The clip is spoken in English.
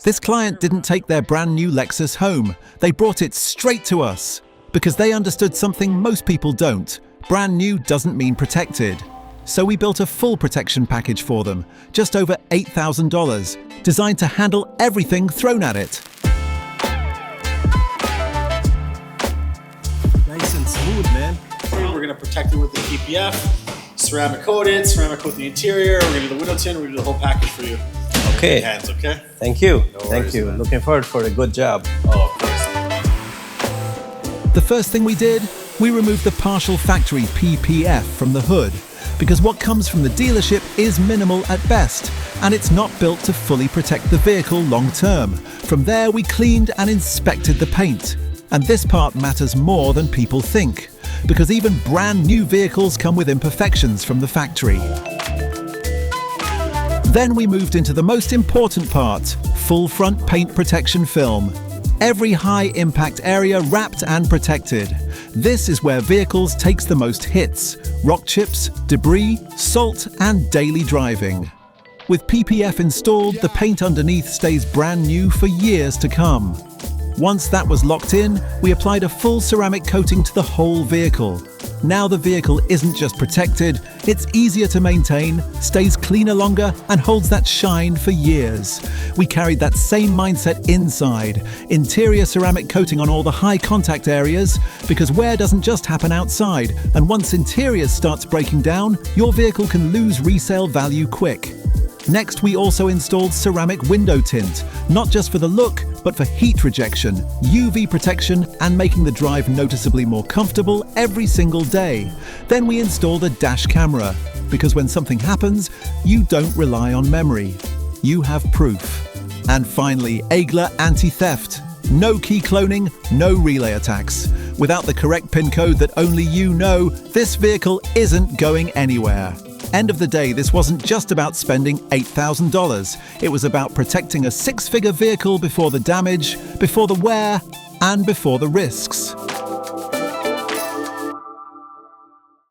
This client didn't take their brand new Lexus home. They brought it straight to us because they understood something most people don't. Brand new doesn't mean protected. So we built a full protection package for them, just over $8,000, designed to handle everything thrown at it. Nice and smooth, man. We're going to protect it with the PPF, ceramic coated, ceramic coat the interior. We're going to do the window tint. We're going to do the whole package for you. Okay. Hands, okay? Thank you. No Thank worries, you. man. Looking forward for a good job. Oh, of course. The first thing we did, we removed the partial factory PPF from the hood, because what comes from the dealership is minimal at best, and it's not built to fully protect the vehicle long term. From there, we cleaned and inspected the paint. And this part matters more than people think, because even brand new vehicles come with imperfections from the factory. Then we moved into the most important part, full front paint protection film. Every high impact area wrapped and protected. This is where vehicles takes the most hits: rock chips, debris, salt, and daily driving. With PPF installed, the paint underneath stays brand new for years to come. Once that was locked in, we applied a full ceramic coating to the whole vehicle. Now the vehicle isn't just protected, it's easier to maintain, stays cleaner longer, and holds that shine for years. We carried that same mindset inside. Interior ceramic coating on all the high contact areas, because wear doesn't just happen outside, and once interior starts breaking down, your vehicle can lose resale value quick. Next, we also installed ceramic window tint, not just for the look, but for heat rejection, UV protection, and making the drive noticeably more comfortable every single day. Then we installed a dash camera, because when something happens, you don't rely on memory. You have proof. And finally, IGLA Anti-Theft. No key cloning, no relay attacks. Without the correct PIN code that only you know, this vehicle isn't going anywhere. End of the day, this wasn't just about spending $8,000. It was about protecting a six-figure vehicle before the damage, before the wear, and before the risks.